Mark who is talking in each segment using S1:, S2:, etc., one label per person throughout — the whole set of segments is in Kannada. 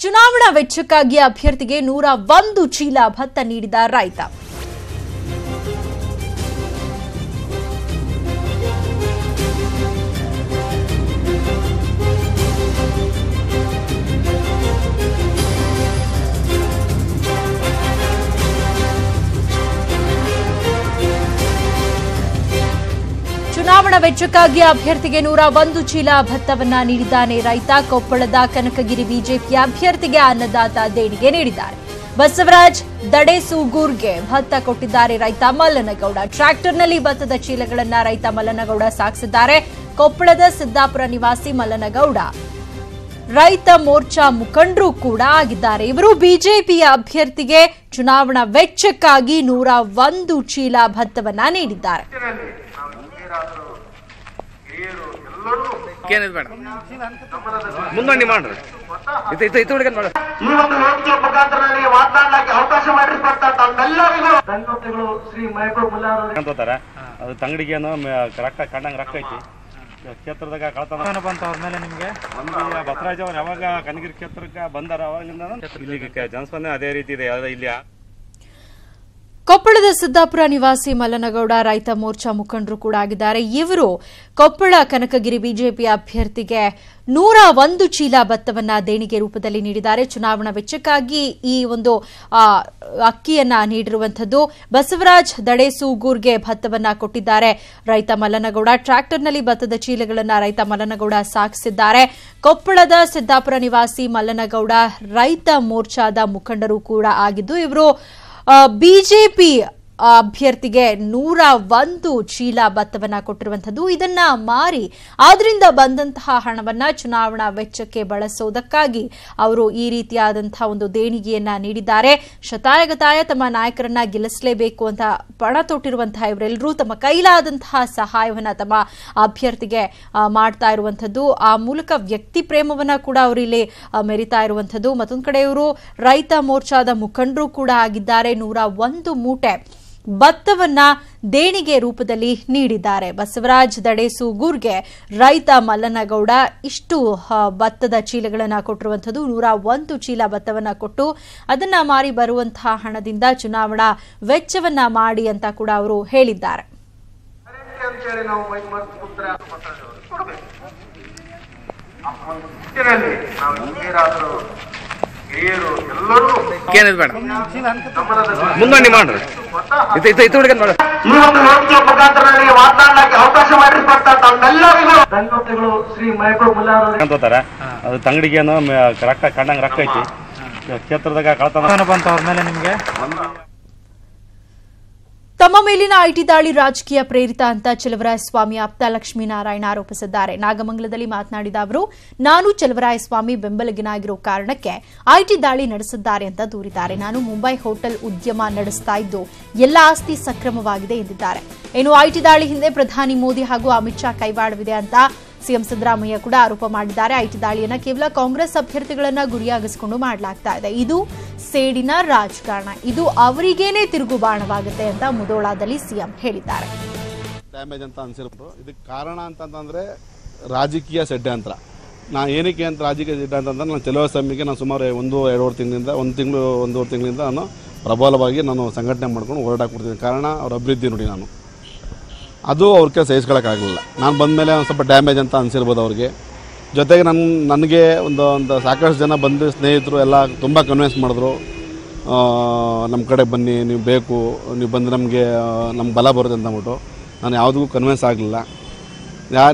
S1: ಚುನಾವಣಾ ವೆಚ್ಚಕ್ಕಾಗಿ ಅಭ್ಯರ್ಥಿಗೆ 101 ಚೀಲ ಭತ್ತ ನೀಡಿದ ರೈತ. ಚುನಾವಣಾ ವೆಚ್ಚಕ್ಕಾಗಿ ಅಭ್ಯರ್ಥಿಗೆ 101 ಚೀಲ ಭತ್ತವನ್ನ ನೀಡಿದ್ದಾನೆ ರೈತ. ಕೊಪ್ಪಳದ ಕನಕಗಿರಿ ಬಿಜೆಪಿ ಅಭ್ಯರ್ಥಿಗೆ ಅನ್ನದಾತ ದೇಣಿಗೆ ನೀಡಿದ್ದಾರೆ. ಬಸವರಾಜ್ ದಡೇಸೂಗೂರ್ಗೆ ಭತ್ತ ಕೊಟ್ಟಿದ್ದಾರೆ ರೈತ ಮಲ್ಲನಗೌಡ. ಟ್ರ್ಯಾಕ್ಟರ್ನಲ್ಲಿ ಭತ್ತದ ಚೀಲಗಳನ್ನ ರೈತ ಮಲ್ಲನಗೌಡ ಸಾಗಿಸಿದ್ದಾರೆ. ಕೊಪ್ಪಳದ ಸಿದ್ದಾಪುರ ನಿವಾಸಿ ಮಲ್ಲನಗೌಡ ರೈತ ಮೋರ್ಚಾ ಮುಖಂಡರು ಕೂಡ ಆಗಿದ್ದಾರೆ. ಇವರು ಬಿಜೆಪಿಯ ಅಭ್ಯರ್ಥಿಗೆ ಚುನಾವಣಾ ವೆಚ್ಚಕ್ಕಾಗಿ 101 ಚೀಲ ಭತ್ತವನ್ನ ನೀಡಿದ್ದಾರೆ.
S2: ಮುಂದೊಂಡಿ ಮಾಡ್ರಿ
S3: ಈ ಒಂದು ವೇದಿಕೆ ಮುಖಾಂತರ ನನಗೆ ಮಾತನಾಡಲಿಕ್ಕೆ ಅವಕಾಶ ಮಾಡಿರ್ತಕ್ಕಂಥ ಎಲ್ಲರಿಗೂ ಧನ್ಯವಾದಗಳು. ಶ್ರೀ ಮಹಬೂಬ್ ಮುಲ್ಲಾ
S2: ಅಂತಾರ ಅದು ತಂಗಡಿಗೇನು ರೊಕ್ಕ ಕಂಡಂಗೆ ರೊಕ್ಕ ಐತಿ. ಕ್ಷೇತ್ರದಾಗ ಕಳ್ತನ ಬಂತ ಅವ್ರ ಮೇಲೆ ನಿಮ್ಗೆ ಬಸವರಾಜ್ ಅವ್ರು ಯಾವಾಗ ಕನಗಿರಿ ಕ್ಷೇತ್ರಕ್ಕೆ ಬಂದಾರ ಅವಾಗಿಂದ ಇಲ್ಲಿ ಜನಸ್ಪಂದನೆ ಅದೇ ರೀತಿ ಇದೆ. ಇಲ್ಲಿ
S1: ಕೊಪ್ಪಳದ ಸಿದ್ದಾಪುರ ನಿವಾಸಿ ಮಲ್ಲನಗೌಡ ರೈತ ಮೋರ್ಚಾ ಮುಖಂಡರು ಕೂಡ ಆಗಿದ್ದಾರೆ. ಇವರು ಕೊಪ್ಪಳ ಕನಕಗಿರಿ ಬಿಜೆಪಿ ಅಭ್ಯರ್ಥಿಗೆ 101 ಚೀಲ ಭತ್ತವನ್ನ ದೇಣಿಗೆ ರೂಪದಲ್ಲಿ ನೀಡಿದ್ದಾರೆ. ಚುನಾವಣಾ ವೆಚ್ಚಕ್ಕಾಗಿ ಈ ಒಂದು ಅಕ್ಕಿಯನ್ನ ನೀಡಿರುವಂತದ್ದು. ಬಸವರಾಜ್ ದಡೇಸೂಗೂರ್ಗೆ ಭತ್ತವನ್ನ ಕೊಟ್ಟಿದ್ದಾರೆ ರೈತ ಮಲ್ಲನಗೌಡ. ಟ್ರ್ಯಾಕ್ಟರ್ನಲ್ಲಿ ಭತ್ತದ ಚೀಲಗಳನ್ನ ರೈತ ಮಲ್ಲನಗೌಡ ಸಾಗಿಸಿದ್ದಾರೆ. ಕೊಪ್ಪಳದ ಸಿದ್ದಾಪುರ ನಿವಾಸಿ ಮಲ್ಲನಗೌಡ ರೈತ ಮೋರ್ಚಾದ ಮುಖಂಡರು ಕೂಡ ಆಗಿದ್ದು ಇವರು ಬಿಜೆಪಿ ಅಭ್ಯರ್ಥಿಗೆ 101 ಚೀಲ ಭತ್ತವನ್ನ ಕೊಟ್ಟಿರುವಂತದ್ದು. ಇದನ್ನ ಮಾರಿ ಅದರಿಂದ ಬಂದಂತಹ ಹಣವನ್ನ ಚುನಾವಣಾ ವೆಚ್ಚಕ್ಕೆ ಬಳಸೋದಕ್ಕಾಗಿ ಅವರು ಈ ರೀತಿಯಾದಂತಹ ಒಂದು ದೇಣಿಗೆಯನ್ನ ನೀಡಿದ್ದಾರೆ. ಶತಾಯಗತಾಯ ತಮ್ಮ ನಾಯಕರನ್ನ ಗೆಲ್ಲಿಸಲೇಬೇಕು ಅಂತ ಪಣ ತೊಟ್ಟಿರುವಂತಹ ಇವರೆಲ್ಲರೂ ತಮ್ಮ ಕೈಲಾದಂತಹ ಸಹಾಯವನ್ನ ತಮ್ಮ ಅಭ್ಯರ್ಥಿಗೆ ಮಾಡ್ತಾ ಇರುವಂತದ್ದು. ಆ ಮೂಲಕ ವ್ಯಕ್ತಿ ಪ್ರೇಮವನ್ನ ಕೂಡ ಅವರು ಇಲ್ಲಿ ಮೆರಿತಾ ಇರುವಂತದ್ದು. ಮತ್ತೊಂದು ಕಡೆ ಇವರು ರೈತ ಮೋರ್ಚಾದ ಮುಖಂಡರು ಕೂಡ ಆಗಿದ್ದಾರೆ. 101 ಮೂಟೆ ಭತ್ತವನ್ನ ದೇಣಿಗೆ ರೂಪದಲ್ಲಿ ನೀಡಿದ್ದಾರೆ. ಬಸವರಾಜ್ ದಡೇಸೂಗೂರ್ಗೆ ರೈತ ಮಲ್ಲನಗೌಡ ಇಷ್ಟು ಭತ್ತದ ಚೀಲಗಳನ್ನ ಕೊಟ್ಟಿರುವಂತದ್ದು. 101 ಚೀಲ ಭತ್ತವನ್ನ ಕೊಟ್ಟು ಅದನ್ನ ಮಾರಿ ಬರುವಂತಹ ಹಣದಿಂದ ಚುನಾವಣಾ ವೆಚ್ಚವನ್ನ ಮಾಡಿ ಅಂತ ಕೂಡ ಅವರು ಹೇಳಿದ್ದಾರೆ.
S2: ಮುಂದೊಂಡಿ ಮಾಡ್ರಿ
S3: ಈ ಒಂದು ವೇದಿಕೆ ಮುಖಾಂತರ ನನಗೆ ಮಾತನಾಡಲಿಕ್ಕೆ ಅವಕಾಶ ಮಾಡಿರ್ತಕ್ಕಂಥ ಎಲ್ಲರಿಗೂ ಧನ್ಯವಾದಗಳು. ಶ್ರೀ ಮಹಬೂಬ್ ಮುಲ್ಲಾ
S2: ಅಂತಾರ ಅದು ತಂಗಡಿಗೇನು ರೊಕ್ಕ ಕಂಡಂಗೆ ರೊಕ್ಕ ಐತಿ. ಕ್ಷೇತ್ರದಾಗ ಕಳ್ತನ ಬಂತ ಅವ್ರ ಮೇಲೆ ನಿಮ್ಗೆ
S1: ತಮ್ಮ ಮೇಲಿನ ಐಟಿ ದಾಳಿ ರಾಜಕೀಯ ಪ್ರೇರಿತ ಅಂತ ಚಲವರಾಯಸ್ವಾಮಿ ಆಪ್ತ ಲಕ್ಷ್ಮೀನಾರಾಯಣ ಆರೋಪಿಸಿದ್ದಾರೆ. ನಾಗಮಂಗಲದಲ್ಲಿ ಮಾತನಾಡಿದ ಅವರು, ನಾನು ಚಲವರಾಯಸ್ವಾಮಿ ಬೆಂಬಲಿಗನಾಗಿರೋ ಕಾರಣಕ್ಕೆ ಐಟಿ ದಾಳಿ ನಡೆಸಿದ್ದಾರೆ ಅಂತ ದೂರಿದ್ದಾರೆ. ನಾನು ಮುಂಬೈ ಹೋಟೆಲ್ ಉದ್ಯಮ ನಡೆಸ್ತಾ ಇದ್ದು ಎಲ್ಲ ಆಸ್ತಿ ಸಕ್ರಮವಾಗಿದೆ ಎಂದಿದ್ದಾರೆ. ಇನ್ನು ಐಟಿ ದಾಳಿ ಹಿಂದೆ ಪ್ರಧಾನಿ ಮೋದಿ ಹಾಗೂ ಅಮಿತ್ ಶಾ ಕೈವಾಡವಿದೆ ಅಂತ ಸಿಎಂ ಸಿದ್ದರಾಮಯ್ಯ ಕೂಡ ಆರೋಪ ಮಾಡಿದ್ದಾರೆ. ಐಟಿ ದಾಳಿಯನ್ನ ಕೇವಲ ಕಾಂಗ್ರೆಸ್ ಅಭ್ಯರ್ಥಿಗಳನ್ನ ಗುರಿಯಾಗಿಸಿಕೊಂಡು ಮಾಡಲಾಗ್ತಾ ಇದೆ. ಇದು ಸೇಡಿನ ರಾಜಕಾರಣ, ಇದು ಅವರಿಗೇನೆ ತಿರುಗುಬಾಣವಾಗುತ್ತೆ ಅಂತ ಮುಧೋಳದಲ್ಲಿ ಸಿಎಂ ಹೇಳಿದ್ದಾರೆ.
S4: ಡ್ಯಾಮೇಜ್ ಅಂತ ಅನ್ಸಿರ್ಬೋದು. ಇದಕ್ಕೆ ಕಾರಣ ಅಂತಂದ್ರೆ ರಾಜಕೀಯ ಷಡ್ಯಂತ್ರ. ನಾನು ಏನಕ್ಕೆ ಅಂತ ರಾಜಕೀಯ ಷಡ್ಯಂತ್ರ ಅಂತಂದ್ರೆ ನಾನು ಚಲವರಾಯಸ್ವಾಮಿಗೆ ನಾನು ಸುಮಾರು 1-2 ತಿಂಗಳಿಂದ ನಾನು ಪ್ರಬಲವಾಗಿ ನಾನು ಸಂಘಟನೆ ಮಾಡ್ಕೊಂಡು ಹೊರಟಾಕ್ಬಿಡ್ತೀನಿ. ಕಾರಣ ಅವ್ರ ಅಭಿವೃದ್ಧಿ ನೋಡಿ ನಾನು ಅದು ಅವ್ರಿಗೆ ಸಹಿಸ್ಕೊಳ್ಳೋಕ್ಕಾಗಲಿಲ್ಲ. ನಾನು ಬಂದಮೇಲೆ ಒಂದು ಸ್ವಲ್ಪ ಡ್ಯಾಮೇಜ್ ಅಂತ ಅನಿಸಿರ್ಬೋದು ಅವ್ರಿಗೆ. ಜೊತೆಗೆ ನನಗೆ ಒಂದು ಸಾಕಷ್ಟು ಜನ ಬಂದು ಸ್ನೇಹಿತರು ಎಲ್ಲ ತುಂಬ ಕನ್ವಿನ್ಸ್ ಮಾಡಿದ್ರು. ನಮ್ಮ ಕಡೆ ಬನ್ನಿ, ನೀವು ಬೇಕು, ನೀವು ಬಂದು ನಮಗೆ ಬಲ ಬರುತ್ತೆ ಅಂತ ಅಂದ್ಬಿಟ್ಟು ನಾನು ಯಾವುದಕ್ಕೂ ಕನ್ವಿನ್ಸ್ ಆಗಲಿಲ್ಲ.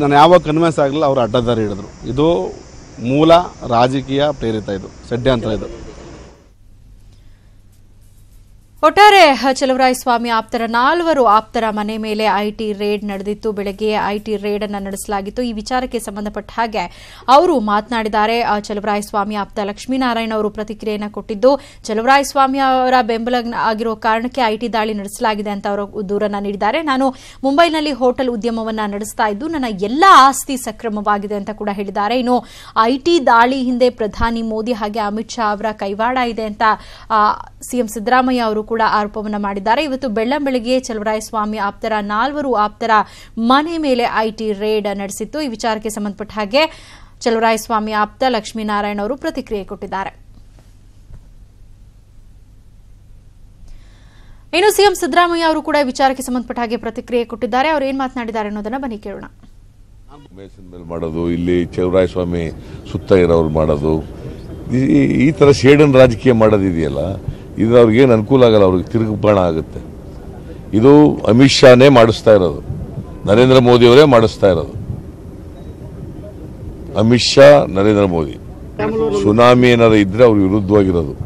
S4: ನಾನು ಯಾವಾಗ ಕನ್ವಿನ್ಸ್ ಆಗಲಿಲ್ಲ ಅವರು ಅಡ್ಡದಾರಿ ಹಿಡಿದ್ರು. ಇದು ಮೂಲ ರಾಜಕೀಯ ಪ್ರೇರಿತ, ಇದು ಷಡ್ಯಂತ್ರ. ಇದು
S1: ಒಟ್ಟಾರೆ ಚಲವರಾಯಸ್ವಾಮಿ ಆಪ್ತರ 4 ಆಪ್ತರ ಮನೆ ಮೇಲೆ ಐಟಿ ರೇಡ್ ನಡೆದಿತ್ತು. ಬೆಳಗ್ಗೆ ಐಟಿ ರೇಡ್ ಅನ್ನು ನಡೆಸಲಾಗಿತ್ತು. ಈ ವಿಚಾರಕ್ಕೆ ಸಂಬಂಧಪಟ್ಟ ಹಾಗೆ ಅವರು ಮಾತನಾಡಿದ್ದಾರೆ. ಚಲವರಾಯಸ್ವಾಮಿ ಆಪ್ತ ಲಕ್ಷ್ಮೀನಾರಾಯಣ ಅವರು ಪ್ರತಿಕ್ರಿಯೆಯನ್ನು ಕೊಟ್ಟಿದ್ದು, ಚಲವರಾಯಸ್ವಾಮಿ ಅವರ ಬೆಂಬಲ ಆಗಿರೋ ಕಾರಣಕ್ಕೆ ಐಟಿ ದಾಳಿ ನಡೆಸಲಾಗಿದೆ ಅಂತ ಅವರು ದೂರನ್ನ ನೀಡಿದ್ದಾರೆ. ನಾನು ಮುಂಬೈನಲ್ಲಿ ಹೋಟೆಲ್ ಉದ್ಯಮವನ್ನ ನಡೆಸ್ತಾ ಇದ್ದು ನನ್ನ ಎಲ್ಲ ಆಸ್ತಿ ಸಕ್ರಮವಾಗಿದೆ ಅಂತ ಕೂಡ ಹೇಳಿದ್ದಾರೆ. ಇನ್ನು ಐಟಿ ದಾಳಿ ಹಿಂದೆ ಪ್ರಧಾನಿ ಮೋದಿ ಹಾಗೆ ಅಮಿತ್ ಶಾ ಅವರ ಕೈವಾಡ ಇದೆ ಅಂತ ಸಿಎಂ ಸಿದ್ದರಾಮಯ್ಯ ಅವರು ಕೂಡ ಆರೋಪವನ್ನು ಮಾಡಿದ್ದಾರೆ. ಇವತ್ತು ಬೆಳ್ಳಂಬೆಳಗ್ಗೆ ಚಲವರಾಯಸ್ವಾಮಿ ಆಪ್ತರ 4 ಆಪ್ತರ ಮನೆ ಮೇಲೆ ಐಟಿ ರೇಡ್ ನಡೆಸಿತ್ತು. ಈ ವಿಚಾರಕ್ಕೆ ಸಂಬಂಧಪಟ್ಟ ಹಾಗೆ ಚಲವರಾಯಸ್ವಾಮಿ ಆಪ್ತ ಲಕ್ಷ್ಮೀನಾರಾಯಣ ಅವರು ಪ್ರತಿಕ್ರಿಯೆ ಕೊಟ್ಟಿದ್ದಾರೆ. ಇನ್ನು ಸಿಎಂ ಸಿದ್ದರಾಮಯ್ಯ ಅವರು ಕೂಡ ವಿಚಾರಕ್ಕೆ ಸಂಬಂಧಪಟ್ಟ ಹಾಗೆ ಪ್ರತಿಕ್ರಿಯೆ ಕೊಟ್ಟಿದ್ದಾರೆ. ಅವರು ಏನ್ ಮಾತನಾಡಿದ್ದಾರೆ ಅನ್ನೋದನ್ನ ಬನ್ನಿ ಕೇಳೋಣ.
S5: ಮೇಸನ್ ಮೇಲೆ ಮಾಡೋದು, ಇಲ್ಲಿ ಚೌರಾಯಸ್ವಾಮಿ ಸುತ್ತ ಇರೋರು ಮಾಡೋದು, ಈ ತರ ಶೇಡನ್ ರಾಜಕೀಯ ಮಾಡೋದಿದೆಯಲ್ಲ, ಇದು ಅವ್ರಿಗೇನು ಅನುಕೂಲ ಆಗಲ್ಲ, ಅವ್ರಿಗೆ ತಿರುಗುಬಾಣ ಆಗುತ್ತೆ. ಇದು ಅಮಿತ್ ಶಾನೇ ಮಾಡಿಸ್ತಾ ಇರೋದು, ನರೇಂದ್ರ ಮೋದಿ ಅವರೇ ಮಾಡಿಸ್ತಾ ಇರೋದು. ಅಮಿತ್ ಶಾ, ನರೇಂದ್ರ ಮೋದಿ ಸುನಾಮಿ ಏನಾದ್ರು ಇದ್ರೆ ಅವ್ರ ವಿರುದ್ಧವಾಗಿರೋದು,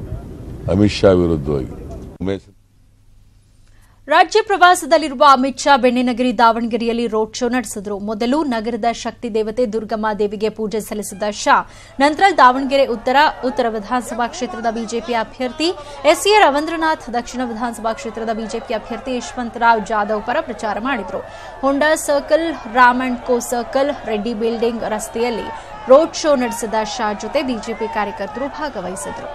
S5: ಅಮಿತ್ ಶಾ ವಿರುದ್ಧವಾಗಿ.
S1: ರಾಜ್ಯ ಪ್ರವಾಸದಲ್ಲಿರುವ ಅಮಿತ್ ಶಾ ಬೆಣ್ಣೆನಗರಿ ದಾವಣಗೆರೆಯಲ್ಲಿ ರೋಡ್ ಶೋ ನಡೆಸಿದರು. ಮೊದಲು ನಗರದ ಶಕ್ತಿ ದೇವತೆ ದುರ್ಗಮ್ಮ ದೇವಿಗೆ ಪೂಜೆ ಸಲ್ಲಿಸಿದ ಶಾ ನಂತರ ದಾವಣಗೆರೆ ಉತ್ತರ ವಿಧಾನಸಭಾ ಕ್ಷೇತ್ರದ ಬಿಜೆಪಿ ಅಭ್ಯರ್ಥಿ ಎಸ್ಎ ರವೀಂದ್ರನಾಥ್, ದಕ್ಷಿಣ ವಿಧಾನಸಭಾ ಕ್ಷೇತ್ರದ ಬಿಜೆಪಿ ಅಭ್ಯರ್ಥಿ ಯಶವಂತರಾವ್ ಜಾಧವ್ ಪರ ಪ್ರಚಾರ ಮಾಡಿದರು. Honda circle, Ram and co circle, Reddy building ರಸ್ತೆಯಲ್ಲಿ ರೋಡ್ ಶೋ ನಡೆಸಿದ ಶಾ ಜೊತೆ ಬಿಜೆಪಿ ಕಾರ್ಯಕರ್ತರು ಭಾಗವಹಿಸಿದರು.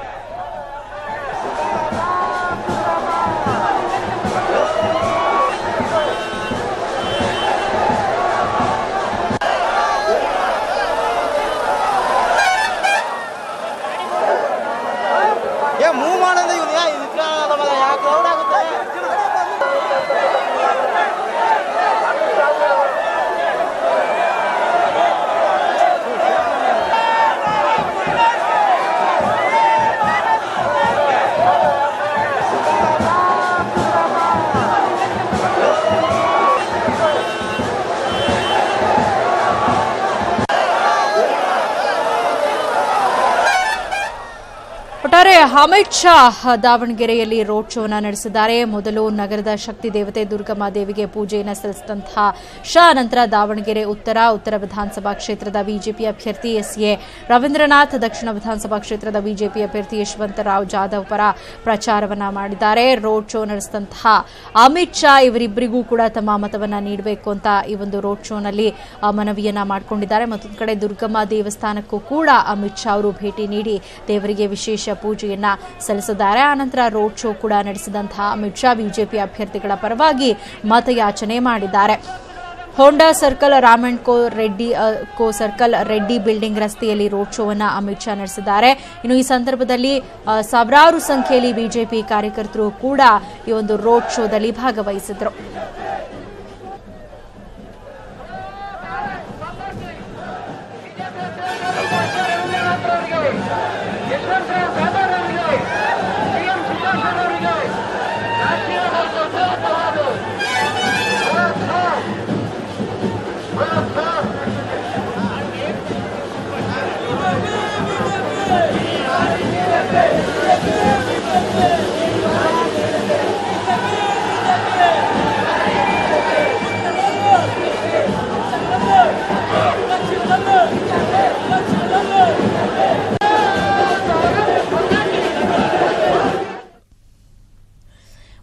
S1: ಒಟ್ಟಾರೆ ಅಮಿತ್ ಶಾ ದಾವಣಗೆರೆಯಲ್ಲಿ ರೋಡ್ ಶೋನ ನಡೆಸಿದ್ದಾರೆ. ಮೊದಲು ನಗರದ ಶಕ್ತಿ ದೇವತೆ ದುರ್ಗಮ್ಮ ದೇವಿಗೆ ಪೂಜೆಯನ್ನು ಸಲ್ಲಿಸಿದಂತಹ ಶಾ ನಂತರ ದಾವಣಗೆರೆ ಉತ್ತರ ವಿಧಾನಸಭಾ ಕ್ಷೇತ್ರದ ಬಿಜೆಪಿ ಅಭ್ಯರ್ಥಿ ಎಸ್ಎ ರವೀಂದ್ರನಾಥ್, ದಕ್ಷಿಣ ವಿಧಾನಸಭಾ ಕ್ಷೇತ್ರದ ಬಿಜೆಪಿ ಅಭ್ಯರ್ಥಿ ಯಶವಂತರಾವ್ ಜಾಧವ್ ಪರ ಪ್ರಚಾರವನ್ನ ಮಾಡಿದ್ದಾರೆ. ರೋಡ್ ಶೋ ನಡೆಸಿದಂತಹ ಅಮಿತ್ ಶಾ ಇವರಿಬ್ಬರಿಗೂ ಕೂಡ ತಮ್ಮ ಮತವನ್ನ ನೀಡಬೇಕು ಅಂತ ಈ ಒಂದು ರೋಡ್ ಶೋನಲ್ಲಿ ಮನವಿಯನ್ನ ಮಾಡಿಕೊಂಡಿದ್ದಾರೆ. ಮತ್ತೊಂದು ಕಡೆ ದುರ್ಗಮ್ಮ ದೇವಸ್ಥಾನಕ್ಕೂ ಕೂಡ ಅಮಿತ್ ಶಾ ಅವರು ಭೇಟಿ ನೀಡಿ ದೇವರಿಗೆ ವಿಶೇಷ ಪೂಜೆಯನ್ನ ಸಲ್ಲಿಸಿದ್ದಾರೆ. ಆನಂತರ ರೋಡ್ ಶೋ ಕೂಡ ನಡೆಸಿದಂತಹ ಅಮಿತ್ ಶಾ ಬಿಜೆಪಿ ಅಭ್ಯರ್ಥಿಗಳ ಪರವಾಗಿ ಮತಯಾಚನೆ ಮಾಡಿದ್ದಾರೆ. Honda circle, Ram and co circle, Reddy building ರಸ್ತೆಯಲ್ಲಿ ರೋಡ್ ಶೋವನ್ನು ಅಮಿತ್ ಶಾ ನಡೆಸಿದ್ದಾರೆ. ಇನ್ನು ಈ ಸಂದರ್ಭದಲ್ಲಿ ಸಾವಿರಾರು ಸಂಖ್ಯೆಯಲ್ಲಿ ಬಿಜೆಪಿ ಕಾರ್ಯಕರ್ತರು ಕೂಡ ಈ ಒಂದು ರೋಡ್ ಶೋದಲ್ಲಿ ಭಾಗವಹಿಸಿದರು.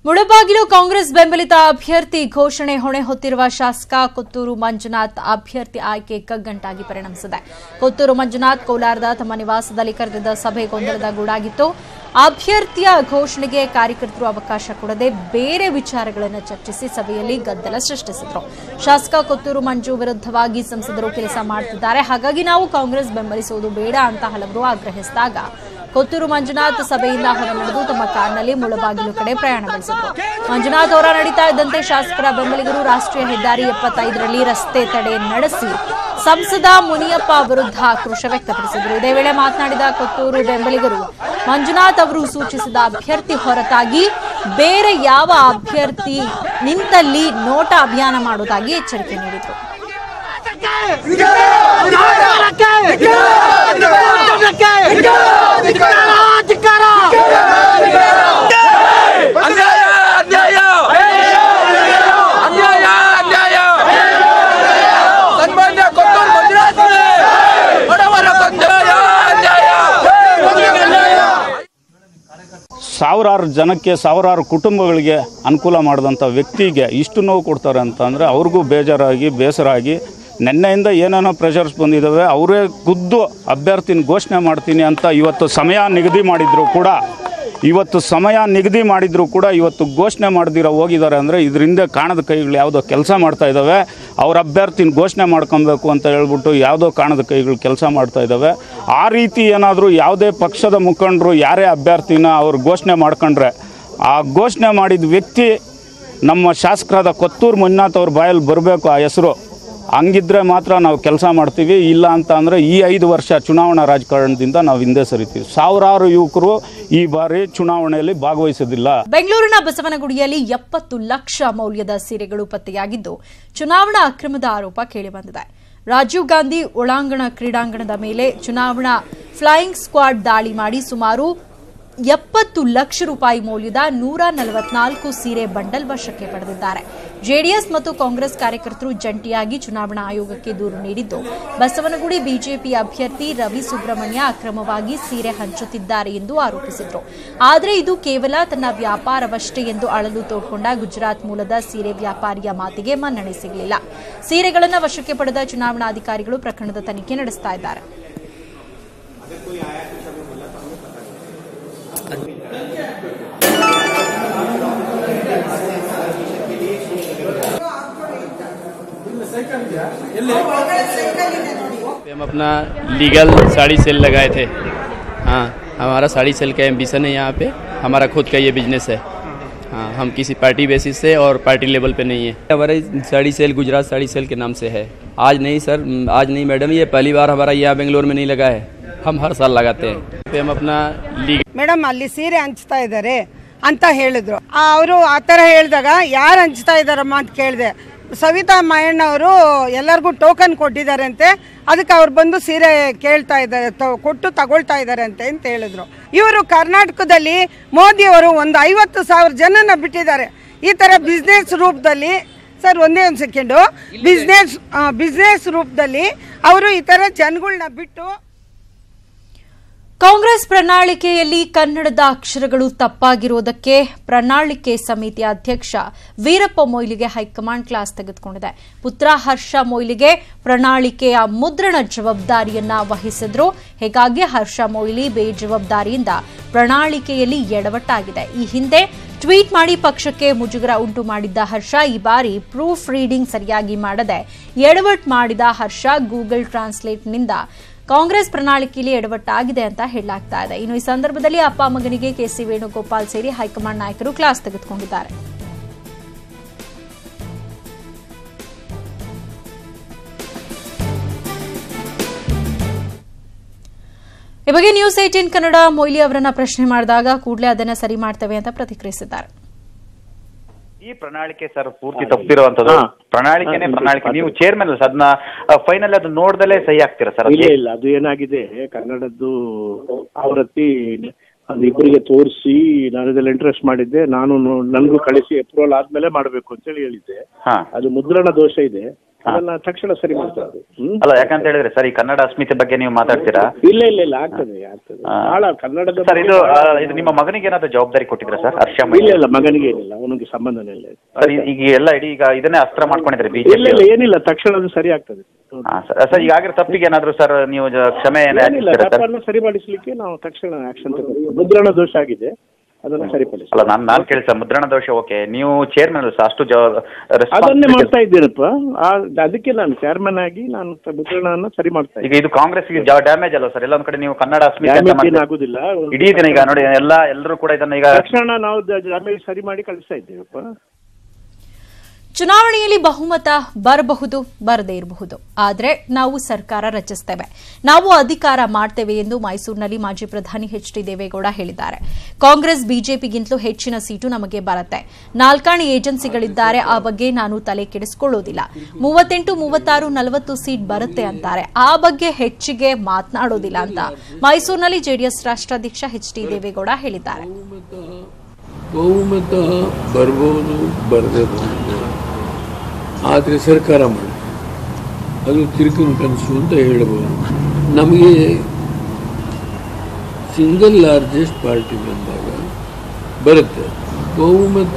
S1: ಮುಳಬಾಗಿಲು ಕಾಂಗ್ರೆಸ್ ಬೆಂಬಲಿತ ಅಭ್ಯರ್ಥಿ ಘೋಷಣೆ ಹೊಣೆ ಹೊತ್ತಿರುವ ಶಾಸಕ ಕೊತ್ತೂರು ಮಂಜುನಾಥ್ ಅಭ್ಯರ್ಥಿ ಆಯ್ಕೆ ಕಗ್ಗಂಟಾಗಿ ಪರಿಣಮಿಸಿದೆ. ಕೊತ್ತೂರು ಮಂಜುನಾಥ್ ಕೋಲಾರದ ತಮ್ಮ ನಿವಾಸದಲ್ಲಿ ಕರೆದಿದ್ದ ಸಭೆ ಗೊಂದಲದ ಗೂಡಾಗಿತ್ತು. ಅಭ್ಯರ್ಥಿಯ ಘೋಷಣೆಗೆ ಕಾರ್ಯಕರ್ತರು ಅವಕಾಶ ಕೊಡದೆ ಬೇರೆ ವಿಚಾರಗಳನ್ನು ಚರ್ಚಿಸಿ ಸಭೆಯಲ್ಲಿ ಗದ್ದಲ ಸೃಷ್ಟಿಸಿದರು. ಶಾಸಕ ಕೊತ್ತೂರು ಮಂಜು ವಿರುದ್ಧವಾಗಿ ಸಂಸದರು ಕೆಲಸ ಮಾಡುತ್ತಿದ್ದಾರೆ, ಹಾಗಾಗಿ ನಾವು ಕಾಂಗ್ರೆಸ್ ಬೆಂಬಲಿಸುವುದು ಬೇಡ ಅಂತ ಹಲವರು ಆಗ್ರಹಿಸಿದಾಗ ಕೊತ್ತೂರು ಮಂಜುನಾಥ್ ಸಭೆಯಿಂದ ಹೊರನಡೆದು ತಮ್ಮ ಕಾರ್ನಲ್ಲಿ ಮುಳಬಾಗಿಲು ಕಡೆ ಪ್ರಯಾಣ ಬೆಳೆಸಿದರು. ಮಂಜುನಾಥ್ ಅವರ ನಡೀತಾ ಇದ್ದಂತೆ ಶಾಸಕರ ಬೆಂಬಲಿಗರು ರಾಷ್ಟ್ರೀಯ ಹೆದ್ದಾರಿ 75ರಲ್ಲಿ ರಸ್ತೆ ತಡೆ ನಡೆಸಿ ಸಂಸದ ಮುನಿಯಪ್ಪ ವಿರುದ್ಧ ಆಕ್ರೋಶ ವ್ಯಕ್ತಪಡಿಸಿದರು. ಇದೇ ವೇಳೆ ಮಾತನಾಡಿದ ಕೊತ್ತೂರು ಬೆಂಬಲಿಗರು ಮಂಜುನಾಥ್ ಅವರು ಸೂಚಿಸಿದ ಅಭ್ಯರ್ಥಿ ಹೊರತಾಗಿ ಬೇರೆ ಯಾವ ಅಭ್ಯರ್ಥಿ ನಿಂತಲ್ಲಿ ನೋಟಾ ಅಭಿಯಾನ ಮಾಡುವುದಾಗಿ ಎಚ್ಚರಿಕೆ ನೀಡಿದರು.
S6: ಸಾವಿರಾರು ಜನಕ್ಕೆ, ಸಾವಿರಾರು ಕುಟುಂಬಗಳಿಗೆ ಅನುಕೂಲ ಮಾಡಿದಂಥ ವ್ಯಕ್ತಿಗೆ ಇಷ್ಟು ನೋವು ಕೊಡ್ತಾರೆ ಅಂತಂದರೆ ಅವ್ರಿಗೂ ಬೇಜಾರಾಗಿ ಬೇಸರ ಆಗಿ ನಿನ್ನೆಯಿಂದ ಏನೇನೋ ಪ್ರೆಷರ್ಸ್ ಬಂದಿದ್ದಾವೆ. ಅವರೇ ಖುದ್ದು ಅಭ್ಯರ್ಥಿನ ಘೋಷಣೆ ಮಾಡ್ತೀನಿ ಅಂತ ಇವತ್ತು ಸಮಯ ನಿಗದಿ ಮಾಡಿದ್ರು ಕೂಡ ಇವತ್ತು ಘೋಷಣೆ ಮಾಡ್ದಿರೋ ಹೋಗಿದ್ದಾರೆ ಅಂದರೆ ಇದರಿಂದ ಕಾಣದ ಕೈಗಳು ಯಾವುದೋ ಕೆಲಸ ಮಾಡ್ತಾ ಇದ್ದಾವೆ. ಅವ್ರ ಅಭ್ಯರ್ಥಿನ ಘೋಷಣೆ ಮಾಡ್ಕೊಬೇಕು ಅಂತ ಹೇಳ್ಬಿಟ್ಟು ಯಾವುದೋ ಕಾಣದ ಕೈಗಳು ಕೆಲಸ ಮಾಡ್ತಾ ಇದ್ದಾವೆ. ಆ ರೀತಿ ಏನಾದರೂ ಯಾವುದೇ ಪಕ್ಷದ ಮುಖಂಡರು ಯಾರೇ ಅಭ್ಯರ್ಥಿನ ಅವ್ರು ಘೋಷಣೆ ಮಾಡ್ಕೊಂಡ್ರೆ ಆ ಘೋಷಣೆ ಮಾಡಿದ ವ್ಯಕ್ತಿ ನಮ್ಮ ಶಾಸಕರಾದ ಕೊತ್ತೂರು ಮಂಜುನಾಥ್ ಅವ್ರ ಬಾಯಲ್ಲಿ ಬರಬೇಕು ಆ ಹೆಸರು. ಹಂಗಿದ್ರೆ ಮಾತ್ರ ನಾವು ಕೆಲಸ ಮಾಡ್ತೀವಿ. ಇಲ್ಲ ಅಂತ ಅಂದರೆ ಈ 5 ವರ್ಷ ಚುನಾವಣಾ ರಾಜಕಾರಣದಿಂದ ನಾವು ಹಿಂದೆ ಸರಿತೀವಿ. ಸಾವಿರಾರು ಯುವಕರು ಈ ಬಾರಿ ಚುನಾವಣೆಯಲ್ಲಿ ಭಾಗವಹಿಸೋದಿಲ್ಲ.
S1: ಬೆಂಗಳೂರಿನ ಬಸವನಗುಡಿಯಲ್ಲಿ 70 ಲಕ್ಷ ಮೌಲ್ಯದ ಸೀರೆಗಳು ಪತ್ತೆಯಾಗಿದ್ದು ಚುನಾವಣಾ ಅಕ್ರಮದ ಆರೋಪ ಕೇಳಿಬಂದಿದೆ. ರಾಜೀವ್ ಗಾಂಧಿ ಒಳಾಂಗಣ ಕ್ರೀಡಾಂಗಣದ ಮೇಲೆ ಚುನಾವಣಾ ಫ್ಲೈಯಿಂಗ್ ಸ್ಕ್ವಾಡ್ ದಾಳಿ ಮಾಡಿ ಸುಮಾರು 70 ಲಕ್ಷ ರೂಪಾಯಿ ಮೌಲ್ಯದ 144 ಸೀರೆ ಬಂಡಲ್ ವಶಕ್ಕೆ ಪಡೆದಿದ್ದಾರೆ. ಜೆಡಿಎಸ್ ಮತ್ತು ಕಾಂಗ್ರೆಸ್ ಕಾರ್ಯಕರ್ತರು ಜಂಟಿಯಾಗಿ ಚುನಾವಣಾ ಆಯೋಗಕ್ಕೆ ದೂರು ನೀಡಿದ್ದು ಬಸವನಗುಡಿ ಬಿಜೆಪಿ ಅಭ್ಯರ್ಥಿ ರವಿ ಸುಬ್ರಹ್ಮಣ್ಯ ಅಕ್ರಮವಾಗಿ ಸೀರೆ ಹಂಚುತ್ತಿದ್ದಾರೆ ಎಂದು ಆರೋಪಿಸಿದರು. ಆದರೆ ಇದು ಕೇವಲ ತನ್ನ ವ್ಯಾಪಾರವಷ್ಟೇ ಎಂದು ಅಳಲು ತೋಡ್ಕೊಂಡ ಗುಜರಾತ್ ಮೂಲದ ಸೀರೆ ವ್ಯಾಪಾರಿಯ ಮಾತಿಗೆ ಮನ್ನಣೆ ಸಿಗಲಿಲ್ಲ. ಸೀರೆಗಳನ್ನು ವಶಕ್ಕೆ ಪಡೆದ ಚುನಾವಣಾಧಿಕಾರಿಗಳು ಪ್ರಕರಣದ ತನಿಖೆ ನಡೆಸ್ತಾ ಇದ್ದಾರೆ.
S7: हम अपना लीगल साड़ी सेल लगाए थे। हाँ, हमारा साड़ी सेल का एम्बिशन है यहाँ पे। हमारा खुद का ये बिजनेस है। हाँ, हम किसी पार्टी बेसिस से और पार्टी लेवल पे नहीं है। हमारा साड़ी सेल गुजरात साड़ी सेल के नाम से है। आज नहीं सर, आज नहीं मैडम, ये पहली बार हमारा यहाँ बेंगलोर में नहीं लगा है। हम हर साल लगाते हैं। हम अपना
S8: ಮೇಡಮ್ ಅಲ್ಲಿ ಸೀರೆ ಹಂಚ್ತಾ ಇದ್ದಾರೆ ಅಂತ ಹೇಳಿದ್ರು. ಅವರು ಆ ಥರ ಹೇಳಿದಾಗ ಯಾರು ಹಂಚ್ತಾ ಇದ್ದಾರಮ್ಮ ಅಂತ ಕೇಳಿದೆ. ಸವಿತಾ ಮಾಯಣ್ಣ ಅವರು ಎಲ್ಲರಿಗೂ ಟೋಕನ್ ಕೊಟ್ಟಿದ್ದಾರಂತೆ, ಅದಕ್ಕೆ ಅವ್ರು ಬಂದು ಸೀರೆ ಕೇಳ್ತಾ ಇದ್ದಾರೆ, ಕೊಟ್ಟು ತಗೊಳ್ತಾ ಇದ್ದಾರೆ ಅಂತ ಹೇಳಿದ್ರು. ಇವರು ಕರ್ನಾಟಕದಲ್ಲಿ ಮೋದಿಯವರು ಒಂದು 50,000 ಜನನ ಬಿಟ್ಟಿದ್ದಾರೆ ಈ ಥರ ಬಿಸ್ನೆಸ್ ರೂಪದಲ್ಲಿ. ಸರ್ ಒಂದೇ ಒಂದು ಸೆಕೆಂಡು, ಬಿಸ್ನೆಸ್ ರೂಪದಲ್ಲಿ ಅವರು ಈ ಥರ ಜನಗಳನ್ನ ಬಿಟ್ಟು.
S1: ಕಾಂಗ್ರೆಸ್ ಪ್ರಣಾಳಿಕೆಯಲ್ಲಿ ಕನ್ನಡದ ಅಕ್ಷರಗಳು ತಪ್ಪಾಗಿರುವುದಕ್ಕೆ ಪ್ರಣಾಳಿಕೆ ಸಮಿತಿ ಅಧ್ಯಕ್ಷ ವೀರಪ್ಪ ಮೊಯ್ಲಿಗೆ ಹೈಕಮಾಂಡ್ ಕ್ಲಾಸ್ ತೆಗೆದುಕೊಂಡಿದೆ. ಪುತ್ರ ಹರ್ಷ ಮೊಯ್ಲಿಗೆ ಪ್ರಣಾಳಿಕೆಯ ಮುದ್ರಣ ಜವಾಬ್ದಾರಿಯನ್ನ ವಹಿಸಿದ್ರು. ಹೀಗಾಗಿ ಹರ್ಷ ಮೊಯ್ಲಿ ಬೇಜವಾಬ್ದಾರಿಯಿಂದ ಪ್ರಣಾಳಿಕೆಯಲ್ಲಿ ಎಡವಟ್ಟಾಗಿದೆ. ಈ ಹಿಂದೆ ಟ್ವೀಟ್ ಮಾಡಿ ಪಕ್ಷಕ್ಕೆ ಮುಜುಗರ ಉಂಟು ಮಾಡಿದ್ದ ಹರ್ಷ ಈ ಬಾರಿ ಪ್ರೂಫ್ ರೀಡಿಂಗ್ ಸರಿಯಾಗಿ ಮಾಡದೆ ಎಡವಟ್ ಮಾಡಿದ ಹರ್ಷ ಗೂಗಲ್ ಟ್ರಾನ್ಸ್ಲೇಟ್ನಿಂದ ಕಾಂಗ್ರೆಸ್ ಪ್ರಣಾಳಿಕೆಯಲ್ಲಿ ಎಡವಟ್ಟಾಗಿದೆ ಅಂತ ಹೇಳಲಾಗ್ತಾ ಇದೆ. ಇನ್ನು ಈ ಸಂದರ್ಭದಲ್ಲಿ ಅಪ್ಪ ಮಗನಿಗೆ ಕೆಸಿ ವೇಣುಗೋಪಾಲ್ ಸೇರಿ ಹೈಕಮಾಂಡ್ ನಾಯಕರು ಕ್ಲಾಸ್ ತೆಗೆದುಕೊಂಡಿದ್ದಾರೆ. ಈ ಬಗ್ಗೆ ನ್ಯೂಸ್ 18 ಕನ್ನಡ ಮೊಯ್ಲಿ ಅವರನ್ನ ಪ್ರಶ್ನೆ ಮಾಡಿದಾಗ ಕೂಡಲೇ ಅದನ್ನ ಸರಿ ಮಾಡ್ತೇವೆ ಅಂತ ಪ್ರತಿಕ್ರಿಯಿಸಿದ್ದಾರೆ.
S9: ಈ ಪ್ರಣಾಳಿಕೆ ಸರ್ ಪೂರ್ತಿ ತಪ್ಪಿರುವಂತದ್ದು. ಪ್ರಣಾಳಿಕೆನೇ ಪ್ರಣಾಳಿಕೆ. ನೀವು ಚೇರ್ಮನ್ ಅಲ್ಲ, ಅದನ್ನ ಫೈನಲ್ ಅದು ನೋಡ್ದಲೇ ಸಹಿ ಆಗ್ತೀರಾ ಸರ್?
S10: ಇಲ್ಲ, ಅದು ಏನಾಗಿದೆ, ಕನ್ನಡದ್ದು ಆವೃತ್ತಿ ಇಬ್ಬರಿಗೆ ತೋರಿಸಿ ನಾನು ಇದೆಲ್ಲ ಇಂಟ್ರೆಸ್ಟ್ ಮಾಡಿದ್ದೆ, ನಾನು ನನಗೂ ಕಳಿಸಿ ಅಪ್ರೂವಲ್ ಆದ್ಮೇಲೆ ಮಾಡಬೇಕು ಅಂತ ಹೇಳಿದ್ದೆ. ಅದು ಮುದ್ರಣ ದೋಷ ಇದೆ, ಅದನ್ನ ತಕ್ಷಣ ಸರಿ ಮಾಡ್ತಾರೆ.
S9: ಅಲ್ಲ, ಯಾಕಂತ ಹೇಳಿದ್ರೆ ಸರ್ ಈ ಕನ್ನಡ ಅಸ್ಮಿತೆ ಬಗ್ಗೆ ನೀವು ಮಾತಾಡ್ತೀರಾ?
S10: ಇಲ್ಲ ಇಲ್ಲ ಇಲ್ಲ, ಆಗ್ತದೆ ಬಹಳ ಕನ್ನಡದ
S9: ಸರ್. ಇದು ನಿಮ್ಮ ಮಗನಿಗೆ ಏನಾದ್ರು ಜವಾಬ್ದಾರಿ ಕೊಟ್ಟಿದ್ರ ಸರ್? ಹರ್ಷ
S10: ಇಲ್ಲ ಇಲ್ಲ, ಮಗನಿಗೆ ಏನಿಲ್ಲ, ಅವನಿಗೆ ಸಂಬಂಧನೇ ಇಲ್ಲ.
S9: ಈಗ ಎಲ್ಲ ಇಡೀ ಈಗ ಇದನ್ನೇ ಅಸ್ತ್ರ ಮಾಡ್ಕೊಂಡಿದ್ರೆ
S10: ಬಿಜೆಪಿ? ಇಲ್ಲ ಇಲ್ಲ, ಏನಿಲ್ಲ, ತಕ್ಷಣ ಅದು ಸರಿ ಆಗ್ತದೆ
S9: ಸರ್. ಈಗ ಆಗಿರೋ ತಪ್ಪಿಗೆ ಏನಾದ್ರು ಸರ್ ನೀವು ಕ್ಷಮೆ
S10: ತಪ್ಪನ್ನು ಸರಿ ಮಾಡಿಸ್ಲಿಕ್ಕೆ ನಾವು ತಕ್ಷಣ ಆಕ್ಷನ್ ತಗೋತೀವಿ. ಮುದ್ರಣ ದೋಷ ಆಗಿದೆ, ಅದನ್ನ ಸರಿಪಡಿಸಿ.
S9: ಅಲ್ಲ, ನಾನು ಕೇಳಿ ಸರ್, ಮುದ್ರಣ ದೋಷ ಓಕೆ, ನೀವು ಚೇರ್ಮನ್ ಅಲ್ಲ ಸರ್, ಅಷ್ಟು
S10: ಅದನ್ನೇ ಮಾಡ್ತಾ ಇದ್ದೀನಪ್ಪ. ಅದಕ್ಕೆ ನಾನು ಚೇರ್ಮನ್ ಆಗಿ ನಾನು ಮುದ್ರಣವನ್ನು ಸರಿ ಮಾಡ್ತಾ ಇದ್ದೀನಿ.
S9: ಈಗ ಇದು ಕಾಂಗ್ರೆಸ್ಗೆ ಡ್ಯಾಮೇಜ್ ಅಲ್ಲ ಸರ್? ಎಲ್ಲೊಂದ್ ಕಡೆ ನೀವು ಕನ್ನಡ
S10: ಅಸ್ಮಿತೆ ಆಗುದಿಲ್ಲ
S9: ಇಡೀ ದಿನ. ಈಗ ನೋಡಿ ಎಲ್ಲರೂ ಕೂಡ ಇದನ್ನ ಈಗ
S10: ತಕ್ಷಣ ನಾವು ಡ್ಯಾಮೇಜ್ ಸರಿ ಮಾಡಿ ಕಳಿಸ್ತಾ ಇದ್ದೇವಪ್ಪ.
S1: ಚುನಾವಣೆಯಲ್ಲಿ ಬಹುಮತ ಬರಬಹುದು, ಬರದೇ ಇರಬಹುದು, ಆದರೆ ನಾವು ಸರ್ಕಾರ ರಚಿಸುತ್ತೇವೆ, ನಾವು ಅಧಿಕಾರ ಮಾಡ್ತೇವೆ ಎಂದು ಮೈಸೂರಿನಲ್ಲಿ ಮಾಜಿ ಪ್ರಧಾನಿ ಎಚ್ ಡಿ ದೇವೇಗೌಡ ಹೇಳಿದ್ದಾರೆ. ಕಾಂಗ್ರೆಸ್ ಬಿಜೆಪಿಗಿಂತಲೂ ಹೆಚ್ಚಿನ ಸೀಟು ನಮಗೆ ಬರುತ್ತೆ. 4 ಏಜೆನ್ಸಿಗಳಿದ್ದಾರೆ, ಆ ಬಗ್ಗೆ ನಾನು ತಲೆ ಕೆಡಿಸಿಕೊಳ್ಳೋದಿಲ್ಲ. 38, 36, 40 ಸೀಟ್ ಬರುತ್ತೆ ಅಂತಾರೆ, ಆ ಬಗ್ಗೆ ಹೆಚ್ಚಿಗೆ ಮಾತನಾಡೋದಿಲ್ಲ ಅಂತ ಮೈಸೂರಿನಲ್ಲಿ ಜೆಡಿಎಸ್ ರಾಷ್ಟ್ರಾಧ್ಯಕ್ಷ ಎಚ್ ಡಿ ದೇವೇಗೌಡ ಹೇಳಿದ್ದಾರೆ.
S11: ಬಹುಮತ ಬರ್ಬೋದು, ಬರದೇಬಹುದು, ಆದರೆ ಸರ್ಕಾರ ಮಾಡಿ ಅದು ತಿರುಕಿನ ಕನಸು ಅಂತ ಹೇಳಬಹುದು. ನಮಗೆ ಸಿಂಗಲ್ ಲಾರ್ಜೆಸ್ಟ್ ಪಾರ್ಟಿ ಬಂದಾಗ ಬರುತ್ತೆ. ಬಹುಮತ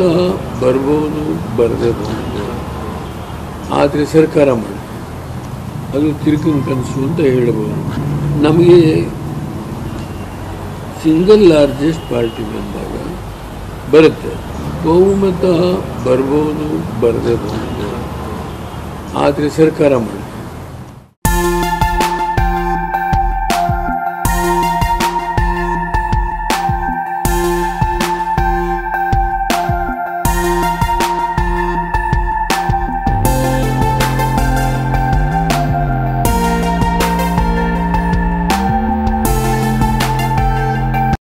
S11: ಬರ್ಬೋದು, ಬರದೇಬಹುದು, ಆದರೆ ಸರ್ಕಾರ ಮಾಡಿ ಅದು ತಿರುಕಿನ ಕನಸು ಅಂತ ಹೇಳಬಹುದು. ನಮಗೆ ಸಿಂಗಲ್ ಲಾರ್ಜೆಸ್ಟ್ ಪಾರ್ಟಿ ಬಂದಾಗ ಬರುತ್ತೆ. ಬಹುಮತ ಬರ್ಬೋದು, ಬರದೇಬಹುದು, ಆದರೆ ಸರ್ಕಾರ ಮಾಡಿ